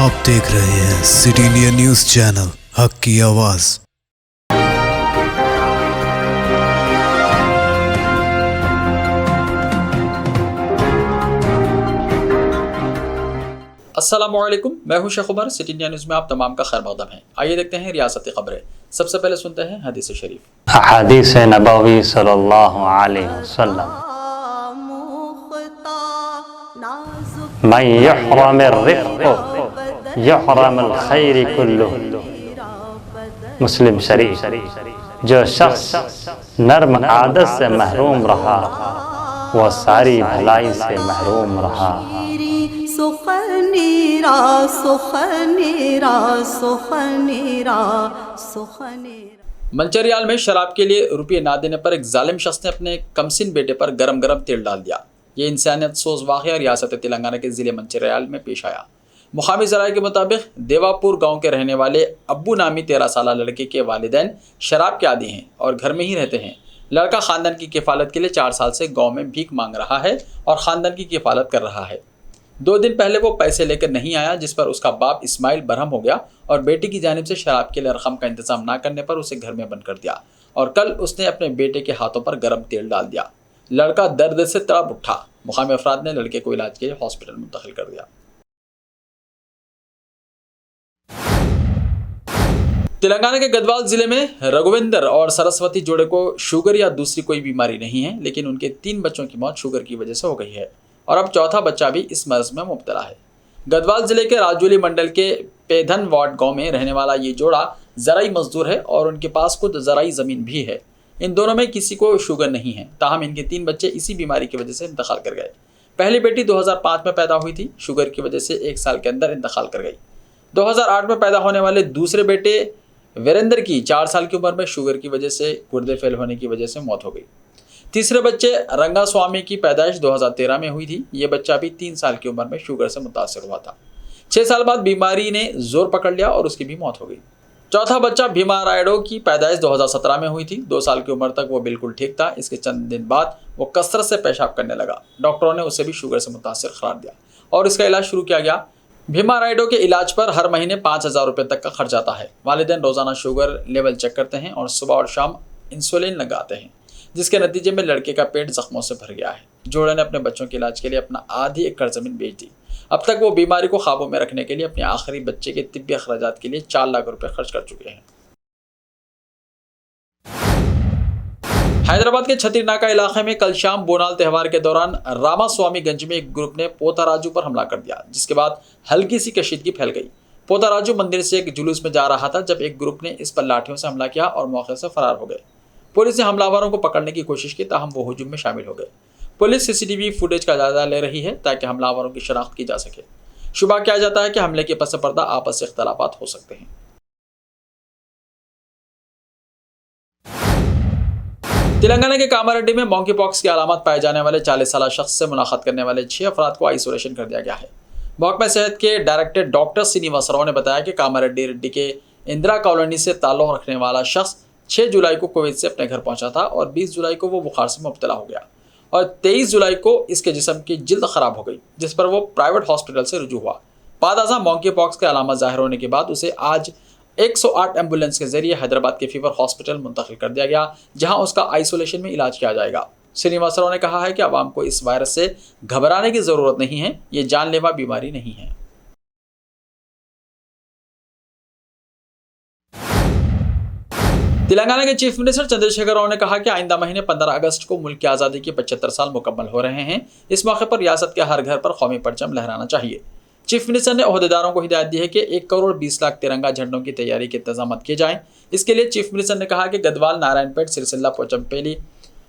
आप देख रहे हैं सिटी इंडिया न्यूज़ चैनल, हक की आवाज़। अस्सलामुअलैकुम, मैं हूं Sheikh Umar. City India news में आप तमाम का खैर मकदम है। आइए देखते हैं रियासती खबरें। सबसे पहले सुनते हैं हदीस शरीफ। हदीस नबवी सल्लल्लाहु अलैहि वसल्लम, मन यहरमिर रिफ़्क़ यहरमुल खैर कुल्लुहु। मुस्लिम शरीफ। जो शख्स नर्म आदत से महरूम रहा वह सारी भलाई से महरूम रहा। मंचरियाल में शराब के लिए रुपये ना देने पर एक जालिम शख्स ने अपने कमसिन बेटे पर गरम गरम तेल डाल दिया। ये इंसानियत सोज वाक़या रियासत तेलंगाना के ज़िले मंचरियाल में पेश आया। मुकामी ज़राए के मुताबिक देवापुर गांव के रहने वाले अब्बू नामी 13 साला लड़के के वालिदैन शराब के आदी हैं और घर में ही रहते हैं। लड़का ख़ानदान की किफ़ालत के लिए 4 साल से गांव में भीख मांग रहा है और ख़ानदान की किफ़ालत कर रहा है। 2 दिन पहले वो पैसे लेकर नहीं आया, जिस पर उसका बाप इस्माइल बरहम हो गया और बेटी की जानिब से शराब के लिए रकम का इंतजाम ना करने पर उसे घर में बंद कर दिया और कल उसने अपने बेटे के हाथों पर गर्म तेल डाल दिया। लड़का दर्द से तड़प उठा। मुकामी अफराद ने लड़के को इलाज के लिए हॉस्पिटल मुंतकिल कर दिया। तेलंगाना के गढ़वाल जिले में रघुवेंद्र और सरस्वती जोड़े को शुगर या दूसरी कोई बीमारी नहीं है, लेकिन उनके 3 बच्चों की मौत शुगर की वजह से हो गई है और अब चौथा बच्चा भी इस मर्ज में मुब्तला है। गढ़वाल जिले के राजौली मंडल के पेधन वार्ड गांव में रहने वाला ये जोड़ा ज़राई मजदूर है और उनके पास खुद ज़राई ज़मीन भी है। इन दोनों में किसी को शुगर नहीं है, ताहम इनके 3 बच्चे इसी बीमारी की वजह से इंतकाल कर गए। पहली बेटी 2005 में पैदा हुई थी, शुगर की वजह से 1 साल के अंदर इंतकाल कर गई। 2008 में पैदा होने वाले दूसरे बेटे वीरेंद्र की 4 साल की उम्र में शुगर की वजह से गुर्दे फेल होने की वजह से मौत हो गई। तीसरे बच्चे रंगा स्वामी की पैदाइश 2013 में हुई थी। ये बच्चा भी 3 साल की उम्र में शुगर से मुतासर हुआ था। 6 साल बाद बीमारी ने जोर पकड़ लिया और उसकी भी मौत हो गई। चौथा बच्चा भीमा रायडो की पैदाइश 2017 में हुई थी। 2 साल की उम्र तक वो बिल्कुल ठीक था। इसके चंद दिन बाद वो कसरत से पेशाब करने लगा। डॉक्टरों ने उसे भी शुगर से मुतासर करार दिया और इसका इलाज शुरू किया गया। भीमा रायडो के इलाज पर हर महीने 5,000 रुपये तक का खर्च आता है। वालिदैन रोज़ाना शुगर लेवल चेक करते हैं और सुबह और शाम इंसुलिन लगाते हैं, जिसके नतीजे में लड़के का पेट जख्मों से भर गया है। जोड़े ने अपने बच्चों के इलाज के लिए अपना आधी एकड़ ज़मीन बेच दी। अब तक वो बीमारी को काबू में रखने के लिए अपने आखिरी बच्चे के तिब्बी अखराजात के लिए 4 लाख रुपए खर्च कर चुके हैं। हैदराबाद के छतरनाका इलाके में कल शाम बोनाल त्यौहार के दौरान रामास्वामीगंज में एक ग्रुप ने पोताराजू पर हमला कर दिया, जिसके बाद हल्की सी कशीदगी फैल गई। पोताराजू मंदिर से एक जुलूस में जा रहा था जब एक ग्रुप ने इस पर लाठियों से हमला किया और मौके से फरार हो गए। पुलिस ने हमलावरों को पकड़ने की कोशिश की, ताहम वो हुजूम में शामिल हो गए। पुलिस सीसीटीवी फुटेज का जायजा ले रही है ताकि हमलावरों की शनाख्त की जा सके। शुबा किया जाता है कि हमले के पस पर्दा आपसी इख्तलाफात हो सकते हैं। तेलंगाना के कामारेड्डी में मॉन्की पॉक्स की अलामत पाए जाने वाले 40 साला शख्स से मुलाकात करने वाले 6 अफराद को आइसोलेशन कर दिया गया है। महकमा सेहत के डायरेक्टर डॉक्टर श्रीनिवासराव ने बताया कि कामारेड्डी के इंदिरा कॉलोनी से ताल्लुक़ रखने वाला शख्स 6 जुलाई को कुवैत से अपने घर पहुंचा था और 20 जुलाई को वो बुखार से मुब्तला हो गया और 23 जुलाई को इसके जिस्म की जिल्द ख़राब हो गई, जिस पर वो प्राइवेट हॉस्पिटल से रुजू हुआ। बाद अज़ां मॉन्की पॉक्स के अलामत ज़ाहिर होने के बाद उसे आज 108 एम्बुलेंस के जरिए हैदराबाद के फीवर हॉस्पिटल मुंतकिल कर दिया गया, जहां उसका आइसोलेशन में इलाज किया जाएगा। श्रीनिवासराव ने कहा है कि आवाम को इस वायरस से घबराने की ज़रूरत नहीं है, ये जानलेवा बीमारी नहीं है। तेलंगाना के चीफ मिनिस्टर चंद्रशेखर राव ने कहा कि आइंदा महीने 15 अगस्त को मुल्क की आज़ादी के 75 साल मुकम्मल हो रहे हैं। इस मौके पर रियासत के हर घर पर कौमी परचम लहराना चाहिए। चीफ मिनिस्टर ने ओहदेदारों को हिदायत दी है कि 1 करोड़ 20 लाख तिरंगा झंडों की तैयारी के इंतजाम किए जाएं। इसके लिए चीफ मिनिस्टर ने कहा कि गढ़वाल, नारायणपेट, सिरसिल्ला, पोचमपल्ली,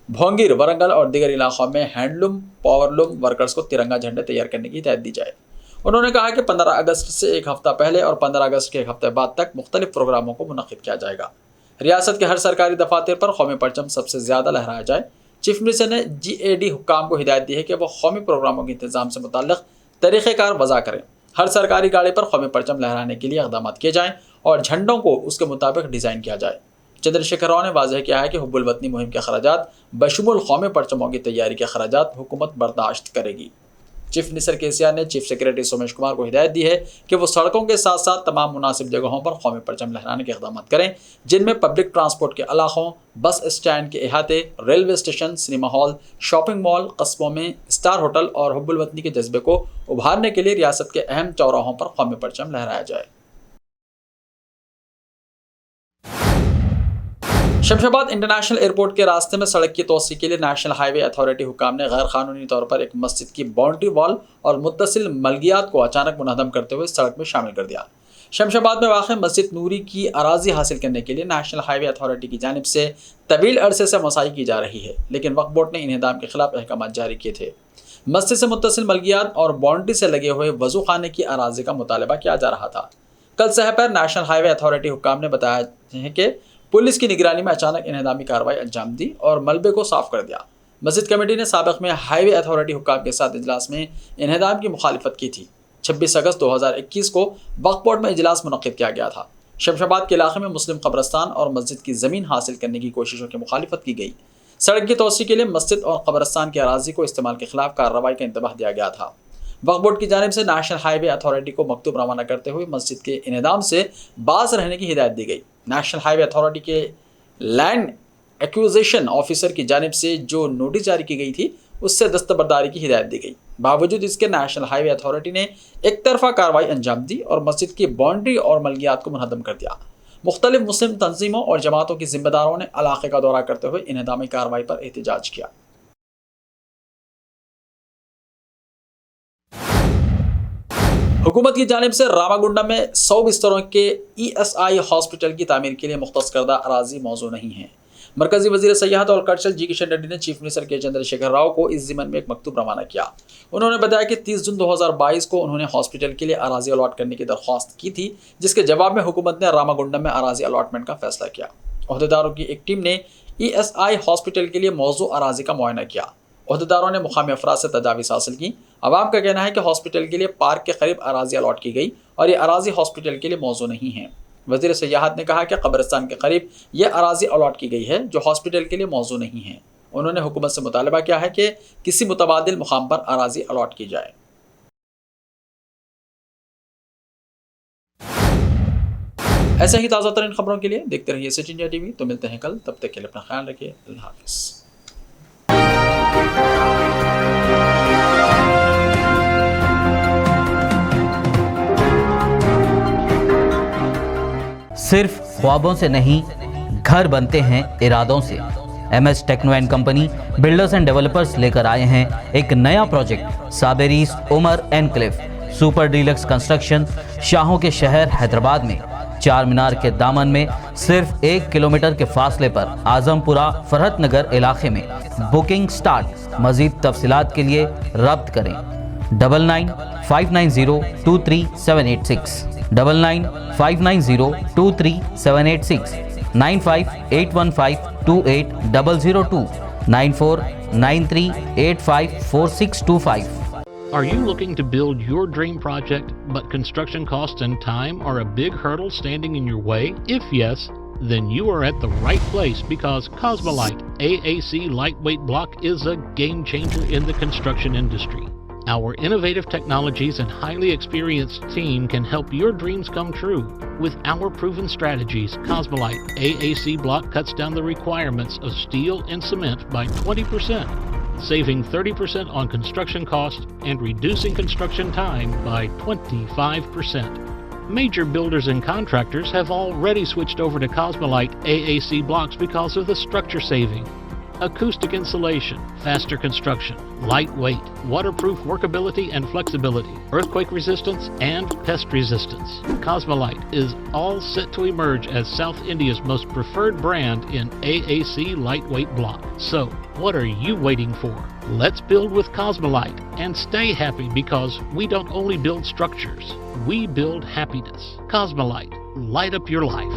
भोंगिर, वरंगल और दीगर इलाकों में हैंडलूम पावरलूम वर्कर्स को तिरंगा झंडे तैयार करने की हिदायत दी जाए। उन्होंने कहा कि 15 अगस्त से 1 हफ्ता पहले और 15 अगस्त के 1 हफ्ते बाद तक मुख्तलिफ प्रोग्रामों को मुनक्किद किया जाएगा। रियासत के हर सरकारी दफातर पर कौमी परचम सबसे ज़्यादा लहराया जाए। चीफ मिनिस्टर ने GAD हुक्काम को हिदायत दी है कि वह कौमी प्रोग्रामों के इंतजाम से मुताल्लिक़ तरीक़ेकार वज़ा करें। हर सरकारी गाड़ी पर कौमी परचम लहराने के लिए इक़दाम किए जाएँ और झंडों को उसके मुताबिक डिज़ाइन किया जाए। चंद्रशेखर राव ने वाज़ेह किया है कि हुब्बुल वतनी मुहिम के अखराजात बशमुल कौमी परचमों की तैयारी के अखराजात हुकूमत बर्दाश्त करेगी। चीफ मिनिस्टर केसीआर ने चीफ सेक्रेटरी सोमेश कुमार को हिदायत दी है कि वो सड़कों के साथ साथ तमाम मुनासिब जगहों पर कौमी परचम लहराने के इक़दाम करें, जिनमें पब्लिक ट्रांसपोर्ट के इलाकों, बस स्टैंड के अहाते, railway station, cinema hall, shopping mall, कस्बों में स्टार होटल और हुब्बुल वतनी के जज्बे को उभारने के लिए रियासत के अहम चौराहों पर कौमी परचम लहराया जाए। शमशाबाद इंटरनेशनल एयरपोर्ट के रास्ते में सड़क की तोसी के लिए नेशनल हाईवे अथॉरिटी हुकाम ने गैर कानूनी तौर पर एक मस्जिद की बाउंड्री वॉल और मुत्तसिल मलगियात को अचानक मुनहदम करते हुए सड़क में शामिल कर दिया। शमशाबाद में वाक़ मस्जिद नूरी की अराजी हासिल करने के लिए नेशनल हाईवे अथॉरिटी की जानिब से तवील अरसे से मसाई की जा रही है, लेकिन वक्फ बोर्ड ने इन्हदाम के खिलाफ अहकाम जारी किए थे। मस्जिद से मुत्तसिल मलगियात और बाउंड्री से लगे हुए वजू खाने की अराजी का मुतालबा किया जा रहा था। कल सहर नेशनल हाईवे अथॉरिटी हुकाम ने बताया है कि पुलिस की निगरानी में अचानक इन्हदामी कार्रवाई अंजाम दी और मलबे को साफ कर दिया। मस्जिद कमेटी ने साबिक़ में हाईवे अथॉरिटी हुकाम के साथ इजलास में इन्हदाम की मुखालिफत की थी। 26 अगस्त 2021 को वक्फ बोर्ड में इजलास मुनक़्क़िद किया गया था। शमशाबाद के इलाके में मुस्लिम कब्रस्तान और मस्जिद की ज़मीन हासिल करने की कोशिशों की मुखालिफत की गई। सड़क की तोसी के लिए मस्जिद और कब्रस्तान की अराजी को इस्तेमाल के खिलाफ कार्रवाई का इंतबाह दिया गया था। वक्फ बोर्ड की जानिब से नेशनल हाईवे अथॉरिटी को मकतूब रवाना करते हुए मस्जिद के इन्हदाम से बाज रहने की हिदायत दी गई। नेशनल हाईवे अथॉरिटी के लैंड एक्विजिशन ऑफिसर की जानिब से जो नोटिस जारी की गई थी उससे दस्तबरदारी की हिदायत दी गई। बावजूद इसके नेशनल हाईवे अथॉरिटी ने एक तरफा कार्रवाई अंजाम दी और मस्जिद की बाउंड्री और मलगियात को मुनहदम कर दिया। मुख्तलिफ मुस्लिम तंजीमों और जमातों की जिम्मेदारों ने इलाके का दौरा करते हुए इन्हदामी कार्रवाई पर एहतजाज किया। हुकूमत की जानिब से रामागुंडा में 100 बिस्तरों के ESI हॉस्पिटल की तामीर के लिए मुख्तस करदा अराजी मौजू नहीं है। मरकजी वजीर सयाहत और कल्चर जी किशन रेड्डी ने चीफ मिनिस्टर के चंद्रशेखर राव को इस ज़िम्मन में एक मकतूब रवाना किया। उन्होंने बताया कि 30 जून 2022 को उन्होंने हॉस्पिटल के लिए अराजी अलॉट करने की दरख्वास्त की थी, जिसके जवाब में हुकूमत ने रामागुंडा में अराजी अलॉटमेंट का फैसला किया। अहदेदारों की एक टीम ने ESI हॉस्पिटल के लिए मौजू अराजी का मुआयना किया। अहदेदारों ने मुकामी अफराद से तजावीज़ हासिल की। अवाम का कहना है कि हॉस्पिटल के लिए पार्क के करीब अराजी अलॉट की गई और ये अराजी हॉस्पिटल के लिए मौजू नहीं है। वज़ीर सयाहत ने कहा कि कब्रिस्तान के करीब यह अराजी अलॉट की गई है जो हॉस्पिटल के लिए मौजू नहीं है। उन्होंने हुकूमत से मुतालबा किया है कि किसी मुतबादिल मुकाम पर अराजी अलॉट की जाए। ऐसे ही ताज़ा तरीन खबरों के लिए देखते रहिए सिटी इंडिया टीवी। तो मिलते हैं कल, तब तक के लिए अपना ख्याल रखिए। अल्लाह हाफ़िज़। सिर्फ ख्वाबों से नहीं, घर बनते हैं इरादों से। MS techno and company builders and developers लेकर आए हैं एक नया project Saberis Umar enclave super deluxe construction. शाहों के शहर हैदराबाद में चार मीनार के दामन में सिर्फ 1 किलोमीटर के फासले पर आजमपुरा फरहत नगर इलाके में बुकिंग स्टार्ट। मजीद तफसीलात के लिए रब्त करें 9959023786 9959023786 9581528002 9493854625। Are you looking to build your dream project, but construction costs and time are a big hurdle standing in your way? If yes, then you are at the right place, because Cosmolite AAC lightweight block is a game changer in the construction industry. Our innovative technologies and highly experienced team can help your dreams come true. With our proven strategies, Cosmolite AAC block cuts down the requirements of steel and cement by 20%, saving 30% on construction costs and reducing construction time by 25%. Major builders and contractors have already switched over to Cosmolite AAC blocks because of the structure saving. Acoustic insulation, faster construction, lightweight, waterproof workability and flexibility, earthquake resistance, and pest resistance. Cosmolite is all set to emerge as South India's most preferred brand in AAC lightweight block. So, what are you waiting for? Let's build with Cosmolite and stay happy, because we don't only build structures, we build happiness. Cosmolite, light up your life.